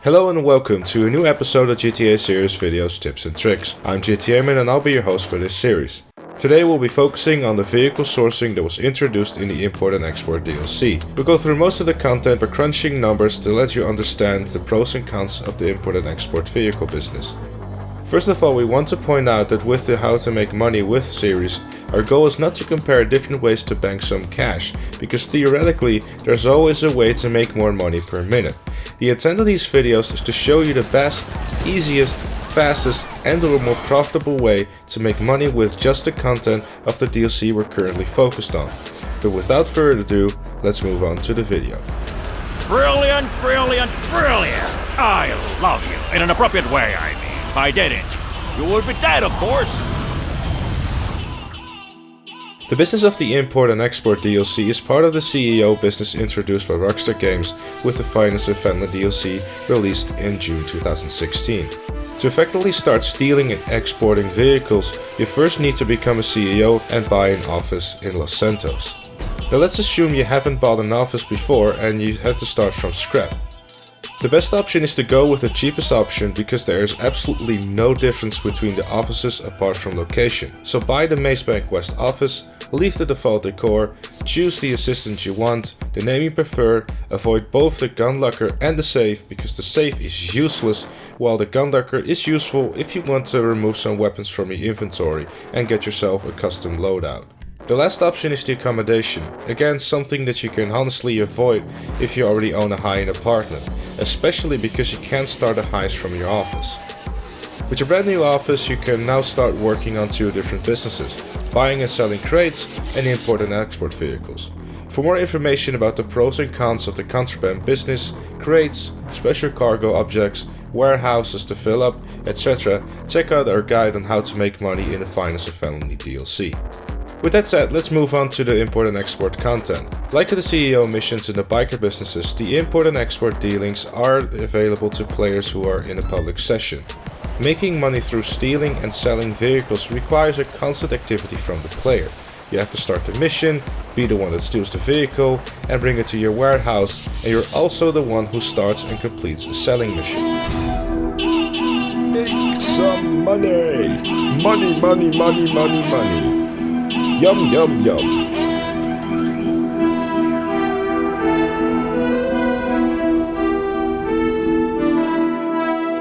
Hello and welcome to a new episode of GTA series videos, tips and tricks. I'm GTA Man and I'll be your host for this series. Today we'll be focusing on the vehicle sourcing that was introduced in the Import and Export DLC. We'll go through most of the content by crunching numbers to let you understand the pros and cons of the Import and Export vehicle business. First of all, we want to point out that with the How to Make Money With series, our goal is not to compare different ways to bank some cash, because theoretically there's always a way to make more money per minute. The intent of these videos is to show you the best, easiest, fastest and the more profitable way to make money with just the content of the DLC we're currently focused on. But without further ado, let's move on to the video. Brilliant, brilliant, brilliant! I love you. In an appropriate way, I mean. If I didn't, you would be dead, of course! The business of the Import and Export DLC is part of the CEO business introduced by Rockstar Games with the Finance and Friendly DLC released in June 2016. To effectively start stealing and exporting vehicles, you first need to become a CEO and buy an office in Los Santos. Now let's assume you haven't bought an office before and you have to start from scratch. The best option is to go with the cheapest option because there is absolutely no difference between the offices apart from location. So buy the Maze Bank West office, leave the default decor, choose the assistant you want, the name you prefer, avoid both the gun locker and the safe because the safe is useless, while the gun locker is useful if you want to remove some weapons from your inventory and get yourself a custom loadout. The last option is the accommodation, again something that you can honestly avoid if you already own a high-end apartment, especially because you can't start a heist from your office. With your brand new office you can now start working on two different businesses, buying and selling crates and import and export vehicles. For more information about the pros and cons of the contraband business, crates, special cargo objects, warehouses to fill up, etc., check out our guide on how to make money in the Finance and Friendly DLC. With that said, let's move on to the import and export content. Like the CEO missions in the biker businesses, the import and export dealings are available to players who are in a public session. Making money through stealing and selling vehicles requires a constant activity from the player. You have to start the mission, be the one that steals the vehicle, and bring it to your warehouse, and you're also the one who starts and completes a selling mission. Make some money! Money, money, money, money, money! Yum, yum, yum.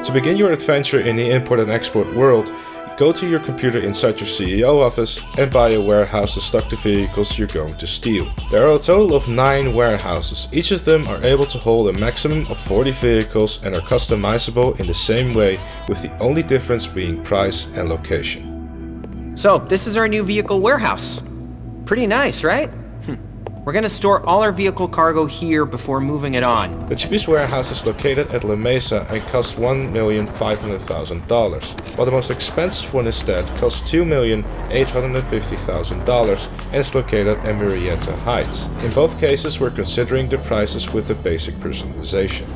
To begin your adventure in the import and export world, go to your computer inside your CEO office and buy a warehouse to stock the vehicles you're going to steal. There are a total of 9 warehouses. Each of them are able to hold a maximum of 40 vehicles and are customizable in the same way, with the only difference being price and location. So, this is our new vehicle warehouse. Pretty nice, right? We're gonna store all our vehicle cargo here before moving it on. The cheapest warehouse is located at La Mesa and costs $1,500,000, while the most expensive one instead costs $2,850,000 and is located at Murrieta Heights. In both cases, we're considering the prices with the basic personalization.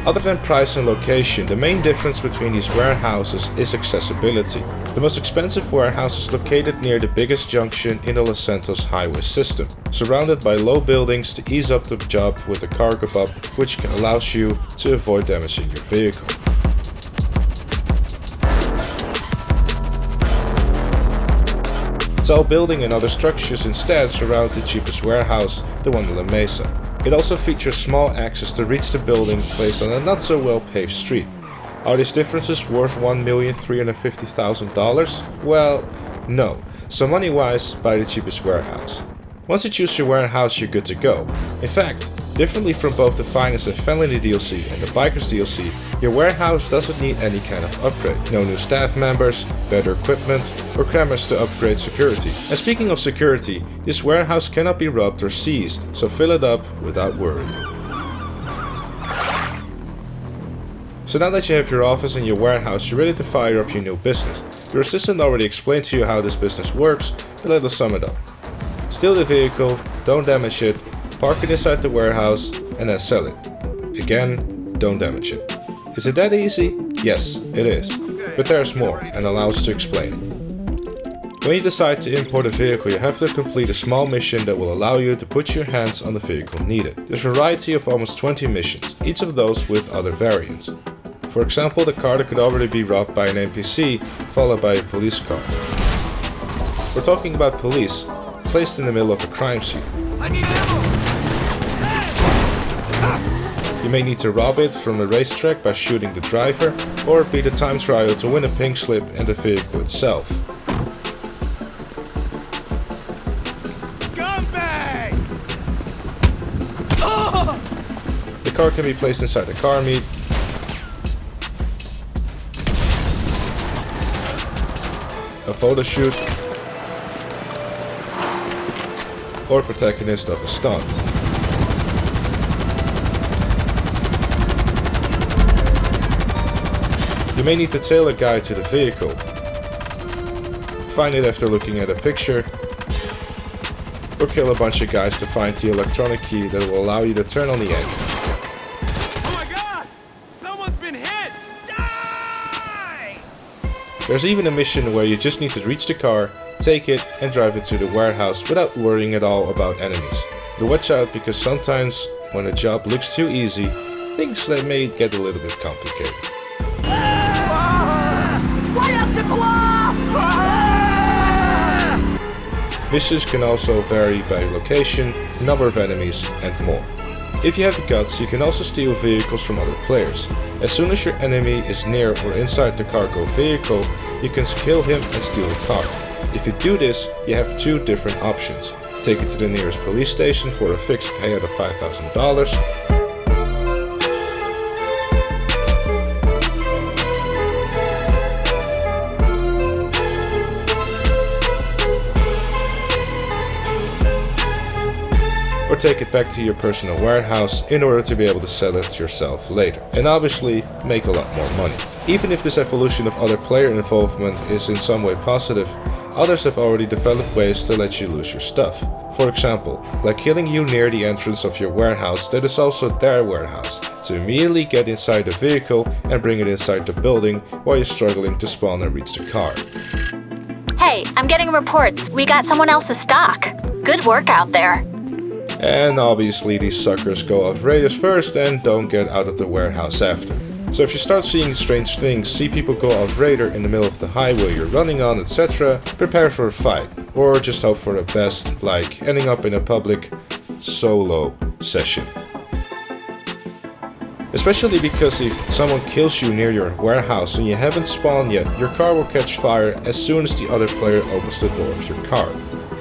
Other than price and location, the main difference between these warehouses is accessibility. The most expensive warehouse is located near the biggest junction in the Los Santos highway system, surrounded by low buildings to ease up the job with the cargo bump, which allows you to avoid damaging your vehicle. Tall building and other structures instead surround the cheapest warehouse, the one in La Mesa. It also features small access to reach the building placed on a not so well paved street. Are these differences worth $1,350,000? Well, no. So money wise, buy the cheapest warehouse. Once you choose your warehouse, you're good to go. In fact, differently from both the Finance and Friendly DLC and the Bikers DLC, your warehouse doesn't need any kind of upgrade. No new staff members, better equipment, or cameras to upgrade security. And speaking of security, this warehouse cannot be robbed or seized, so fill it up without worrying. So now that you have your office and your warehouse, you're ready to fire up your new business. Your assistant already explained to you how this business works, but let us sum it up. Steal the vehicle, don't damage it, park it inside the warehouse, and then sell it. Again, don't damage it. Is it that easy? Yes, it is. But there's more, and allow us to explain it. When you decide to import a vehicle, you have to complete a small mission that will allow you to put your hands on the vehicle needed. There's a variety of almost 20 missions, each of those with other variants. For example, the car that could already be robbed by an NPC, followed by a police car. We're talking about police, placed in the middle of a crime scene. I need ammo! You may need to rob it from a racetrack by shooting the driver, or beat a time trial to win a pink slip and the vehicle itself. Scumbag! The car can be placed inside the car meet, a photo shoot, or protagonist of a stunt. You may need to tail a guy to the vehicle, find it after looking at a picture, or kill a bunch of guys to find the electronic key that will allow you to turn on the engine. Oh my god! Someone's been hit! Die! There's even a mission where you just need to reach the car, take it, and drive it to the warehouse without worrying at all about enemies. But watch out, because sometimes when a job looks too easy, things that may get a little bit complicated. Missions can also vary by location, number of enemies, and more. If you have the guts, you can also steal vehicles from other players. As soon as your enemy is near or inside the cargo vehicle, you can kill him and steal the car. If you do this, you have two different options. Take it to the nearest police station for a fixed payout of $5,000. Or take it back to your personal warehouse in order to be able to sell it yourself later, and obviously make a lot more money. Even if this evolution of other player involvement is in some way positive, others have already developed ways to let you lose your stuff. For example, like killing you near the entrance of your warehouse that is also their warehouse, to immediately get inside the vehicle and bring it inside the building while you're struggling to spawn and reach the car. Hey, I'm getting reports. We got someone else's stock. Good work out there. And obviously these suckers go off radius first and don't get out of the warehouse after. So if you start seeing strange things, see people go off radar in the middle of the highway you're running on, etc., prepare for a fight, or just hope for the best, like ending up in a public solo session. Especially because if someone kills you near your warehouse and you haven't spawned yet, your car will catch fire as soon as the other player opens the door of your car.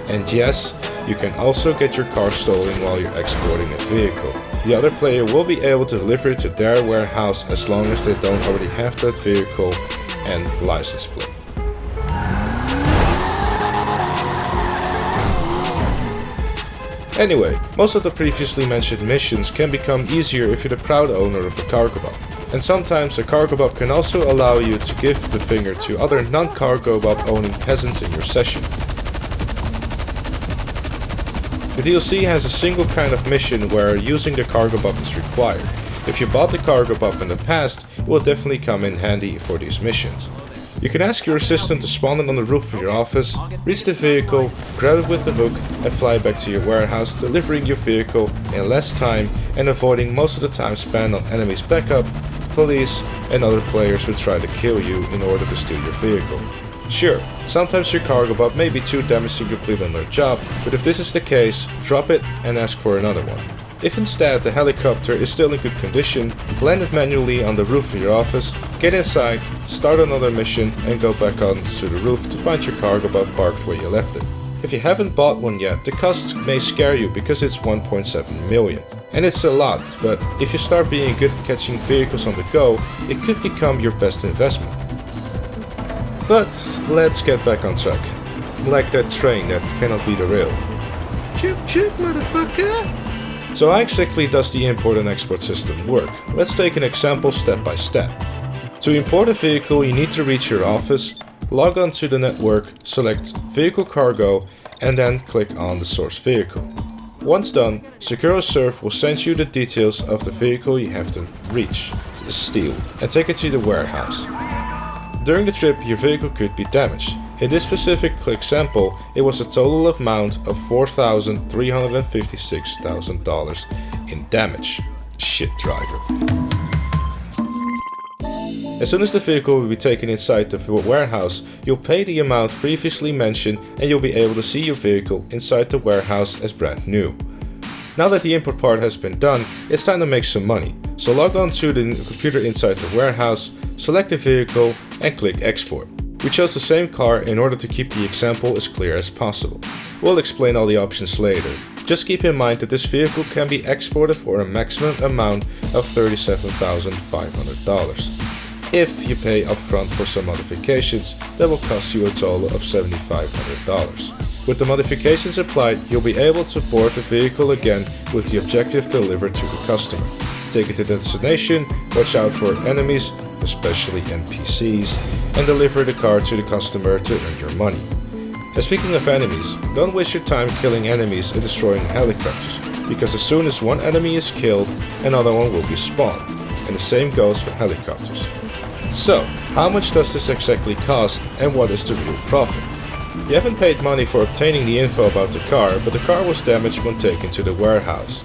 And yes, you can also get your car stolen while you're exporting a vehicle. The other player will be able to deliver it to their warehouse as long as they don't already have that vehicle and license plate. Anyway, most of the previously mentioned missions can become easier if you're the proud owner of a cargo bob. And sometimes a cargo bob can also allow you to give the finger to other non-cargo bob owning peasants in your session. The DLC has a single kind of mission where using the cargo bob is required. If you bought the cargo bob in the past, it will definitely come in handy for these missions. You can ask your assistant to spawn it on the roof of your office, reach the vehicle, grab it with the hook and fly back to your warehouse, delivering your vehicle in less time and avoiding most of the time spent on enemies backup, police and other players who try to kill you in order to steal your vehicle. Sure, sometimes your cargo bob may be too damaged to complete on their job, but if this is the case, drop it and ask for another one. If instead the helicopter is still in good condition, land it manually on the roof of your office, get inside, start another mission and go back onto the roof to find your cargo bob parked where you left it. If you haven't bought one yet, the costs may scare you because it's 1.7 million. And it's a lot, but if you start being good at catching vehicles on the go, it could become your best investment. But let's get back on track. Like that train that cannot be derailed. Choo choo, motherfucker! So how exactly does the import and export system work? Let's take an example step by step. To import a vehicle, you need to reach your office, log on to the network, select Vehicle Cargo, and then click on the source vehicle. Once done, SecuroServe will send you the details of the vehicle you have to reach, steal, and take it to the warehouse. During the trip, your vehicle could be damaged. In this specific example, it was a total amount of $4,356,000 in damage. Shit driver. As soon as the vehicle will be taken inside the warehouse, you'll pay the amount previously mentioned and you'll be able to see your vehicle inside the warehouse as brand new. Now that the import part has been done, it's time to make some money. So log on to the computer inside the warehouse, select the vehicle and click export. We chose the same car in order to keep the example as clear as possible. We'll explain all the options later. Just keep in mind that this vehicle can be exported for a maximum amount of $37,500. If you pay upfront for some modifications, that will cost you a total of $7,500. With the modifications applied, you'll be able to board the vehicle again with the objective delivered to the customer. Take it to the destination, watch out for enemies, especially NPCs, and deliver the car to the customer to earn your money. And speaking of enemies, don't waste your time killing enemies and destroying helicopters, because as soon as one enemy is killed, another one will be spawned, and the same goes for helicopters. So, how much does this exactly cost and what is the real profit? You haven't paid money for obtaining the info about the car, but the car was damaged when taken to the warehouse.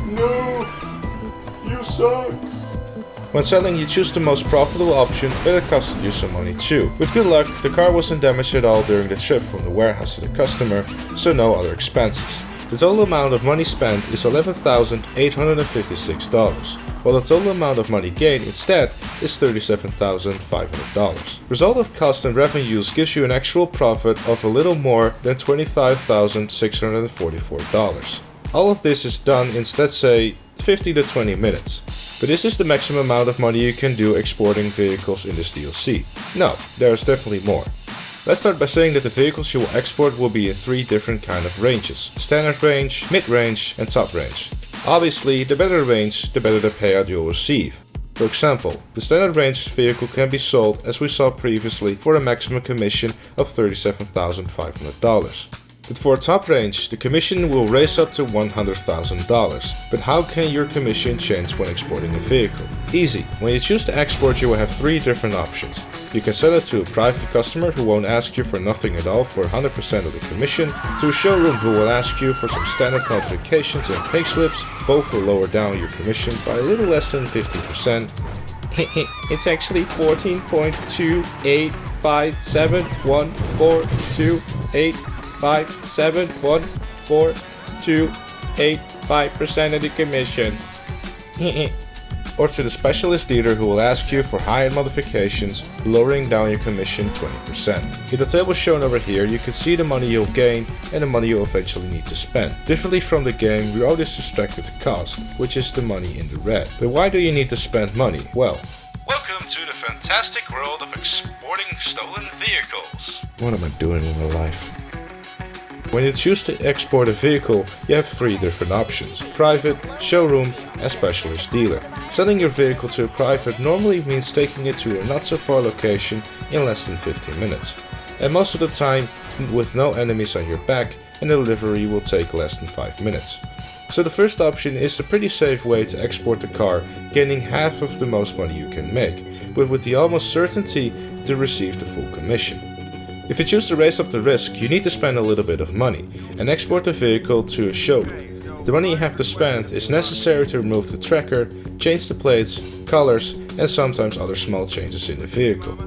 No! You suck! When selling, you choose the most profitable option, but it costed you some money too. With good luck, the car wasn't damaged at all during the trip from the warehouse to the customer, so no other expenses. The total amount of money spent is $11,856, while the total amount of money gained instead is $37,500. Result of cost and revenues gives you an actual profit of a little more than $25,644. All of this is done in, let's say, 15 to 20 minutes. But this is the maximum amount of money you can do exporting vehicles in this DLC. No, there is definitely more. Let's start by saying that the vehicles you will export will be in 3 different kind of ranges: standard range, mid-range and top range. Obviously, the better range, the better the payout you'll receive. For example, the standard range vehicle can be sold, as we saw previously, for a maximum commission of $37,500. But for top range, the commission will raise up to $100,000. But how can your commission change when exporting a vehicle? Easy. When you choose to export, you will have 3 different options. You can sell it to a private customer who won't ask you for nothing at all for 100% of the commission, to a showroom who will ask you for some standard modifications and payslips. Both will lower down your commission by a little less than 50%. It's actually 14.28571428571428% of the commission. Or to the specialist dealer who will ask you for high-end modifications, lowering down your commission 20%. In the table shown over here, you can see the money you'll gain and the money you'll eventually need to spend. Differently from the game, we always subtracted the cost, which is the money in the red. But why do you need to spend money? Well, welcome to the fantastic world of exporting stolen vehicles. What am I doing in my life? When you choose to export a vehicle, you have 3 different options: private, showroom, and specialist dealer. Selling your vehicle to a private normally means taking it to a not so far location in less than 15 minutes. And most of the time with no enemies on your back, and the delivery will take less than 5 minutes. So the first option is a pretty safe way to export the car, gaining half of the most money you can make, but with the almost certainty to receive the full commission. If you choose to raise up the risk, you need to spend a little bit of money and export the vehicle to a showroom. The money you have to spend is necessary to remove the tracker, change the plates, colors, and sometimes other small changes in the vehicle.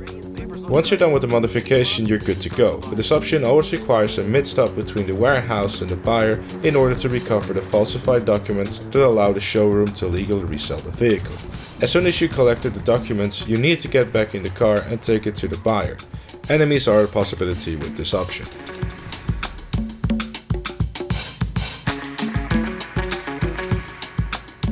Once you're done with the modification, you're good to go, but this option always requires a mid-stop between the warehouse and the buyer in order to recover the falsified documents that allow the showroom to legally resell the vehicle. As soon as you collected the documents, you need to get back in the car and take it to the buyer. Enemies are a possibility with this option.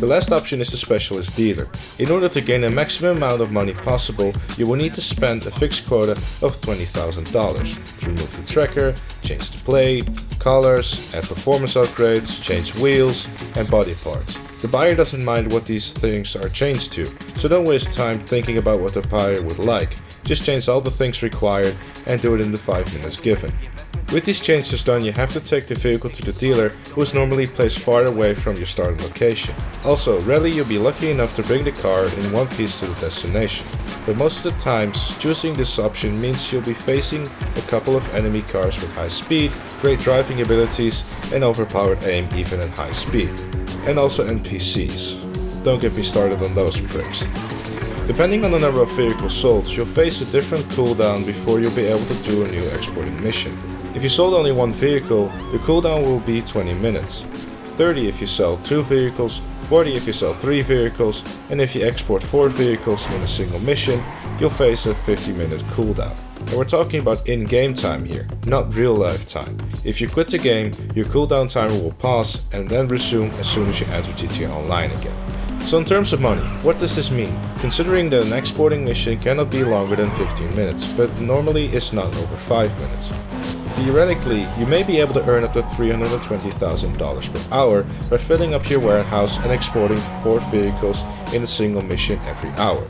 The last option is the specialist dealer. In order to gain a maximum amount of money possible, you will need to spend a fixed quota of $20,000 to remove the tracker, change the plate, colors, add performance upgrades, change wheels, and body parts. The buyer doesn't mind what these things are changed to, so don't waste time thinking about what the buyer would like. Just change all the things required and do it in the 5 minutes given. With these changes done, you have to take the vehicle to the dealer, who is normally placed far away from your starting location. Also, rarely you'll be lucky enough to bring the car in one piece to the destination, but most of the times choosing this option means you'll be facing a couple of enemy cars with high speed, great driving abilities and overpowered aim even at high speed. And also NPCs. Don't get me started on those pricks. Depending on the number of vehicles sold, you'll face a different cooldown before you'll be able to do a new exporting mission. If you sold only one vehicle, the cooldown will be 20 minutes. 30 if you sell 2 vehicles, 40 if you sell 3 vehicles, and if you export 4 vehicles in a single mission, you'll face a 50-minute cooldown. And we're talking about in-game time here, not real-life time. If you quit the game, your cooldown timer will pause and then resume as soon as you enter GTA Online again. So in terms of money, what does this mean? Considering that an exporting mission cannot be longer than 15 minutes, but normally it's not over 5 minutes. Theoretically, you may be able to earn up to $320,000 per hour by filling up your warehouse and exporting 4 vehicles in a single mission every hour.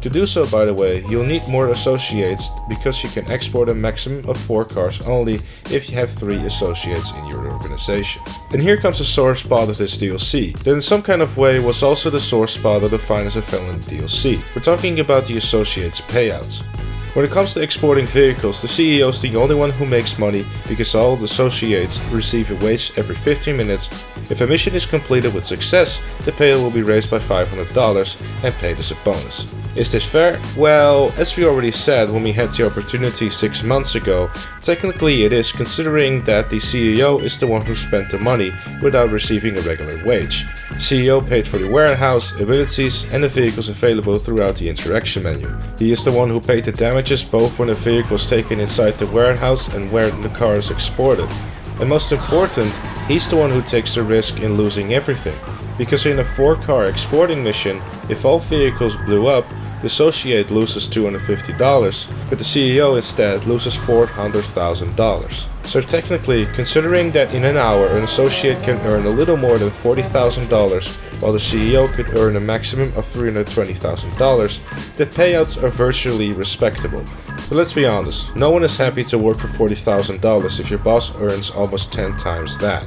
To do so, by the way, you'll need more associates because you can export a maximum of 4 cars only if you have 3 associates in your organization. And here comes the sore spot of this DLC, that in some kind of way was also the sore spot of the Finest and Felon DLC. We're talking about the associates' payouts. When it comes to exporting vehicles, the CEO is the only one who makes money because all the associates receive a wage every 15 minutes. If a mission is completed with success, the payout will be raised by $500 and paid as a bonus. Is this fair? Well, as we already said when we had the opportunity 6 months ago, technically it is, considering that the CEO is the one who spent the money without receiving a regular wage. The CEO paid for the warehouse, abilities and the vehicles available throughout the interaction menu. He is the one who paid the damages both when the vehicle is taken inside the warehouse and where the car is exported. And most important, he's the one who takes the risk in losing everything. Because in a 4-car exporting mission, if all vehicles blew up, the associate loses $250, but the CEO instead loses $400,000. So technically, considering that in an hour an associate can earn a little more than $40,000, while the CEO could earn a maximum of $320,000, the payouts are virtually respectable. But let's be honest, no one is happy to work for $40,000 if your boss earns almost 10 times that.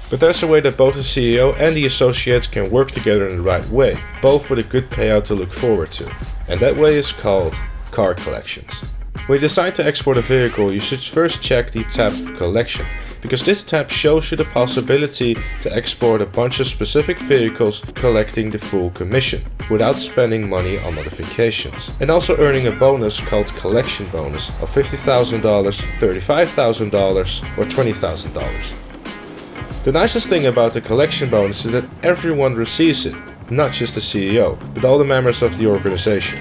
But there's a way that both the CEO and the associates can work together in the right way, both with a good payout to look forward to. And that way is called car collections. When you decide to export a vehicle, you should first check the tab Collection, because this tab shows you the possibility to export a bunch of specific vehicles collecting the full commission, without spending money on modifications, and also earning a bonus called Collection Bonus of $50,000, $35,000 or $20,000. The nicest thing about the collection bonus is that everyone receives it, not just the CEO, but all the members of the organization.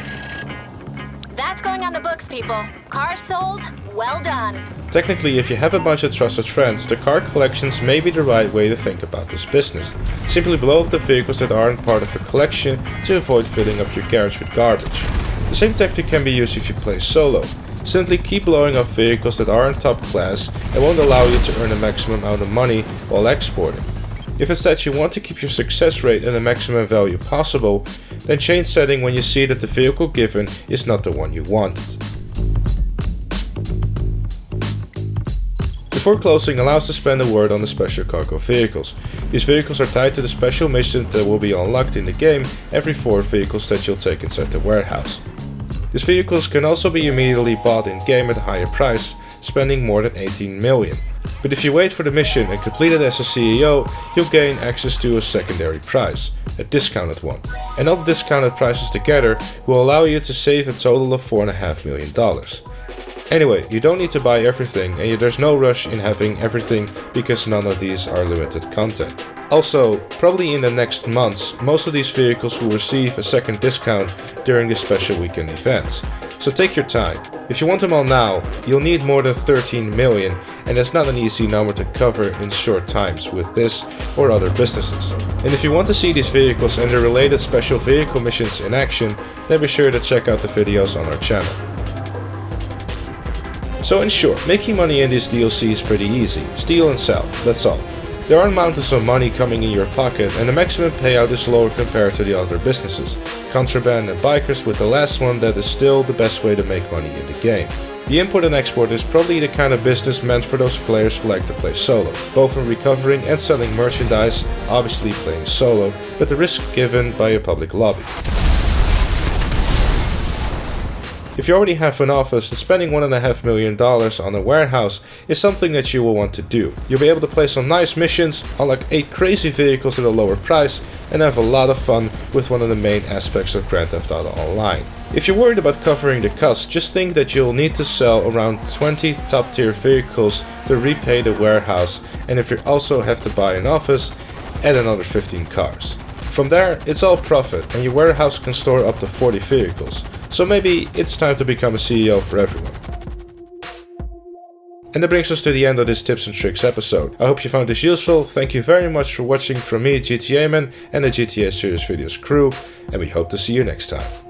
That's going on the books, people. Cars sold, well done. Technically, if you have a bunch of trusted friends, the car collections may be the right way to think about this business. Simply blow up the vehicles that aren't part of your collection to avoid filling up your garage with garbage. The same tactic can be used if you play solo. Simply keep blowing up vehicles that aren't top class and won't allow you to earn a maximum amount of money while exporting. If instead you want to keep your success rate at the maximum value possible, then change setting when you see that the vehicle given is not the one you wanted. Before closing, allow us to spend a word on the special cargo vehicles. These vehicles are tied to the special mission that will be unlocked in the game every 4 vehicles that you'll take inside the warehouse. These vehicles can also be immediately bought in-game at a higher price, spending more than 18 million. But if you wait for the mission and complete it as a CEO, you'll gain access to a secondary prize, a discounted one. And all the discounted prices together will allow you to save a total of $4.5 million. Anyway, you don't need to buy everything, and there's no rush in having everything because none of these are limited content. Also, probably in the next months, most of these vehicles will receive a second discount during the special weekend events. So take your time. If you want them all now, you'll need more than 13 million, and that's not an easy number to cover in short times with this or other businesses. And if you want to see these vehicles and the related special vehicle missions in action, then be sure to check out the videos on our channel. So in short, making money in this DLC is pretty easy. Steal and sell, that's all. There aren't mountains of money coming in your pocket, and the maximum payout is lower compared to the other businesses. Contraband and bikers, with the last one that is still the best way to make money in the game. The import and export is probably the kind of business meant for those players who like to play solo, both in recovering and selling merchandise, obviously playing solo, but the risk given by a public lobby. If you already have an office, then spending $1.5 million on a warehouse is something that you will want to do. You'll be able to play some nice missions, unlock 8 crazy vehicles at a lower price, and have a lot of fun with one of the main aspects of Grand Theft Auto Online. If you're worried about covering the cost, just think that you'll need to sell around 20 top tier vehicles to repay the warehouse, and if you also have to buy an office, add another 15 cars. From there, it's all profit, and your warehouse can store up to 40 vehicles. So maybe it's time to become a CEO for everyone. And that brings us to the end of this tips and tricks episode. I hope you found this useful. Thank you very much for watching from me, GTA Man, and the GTA Series Videos crew, and we hope to see you next time.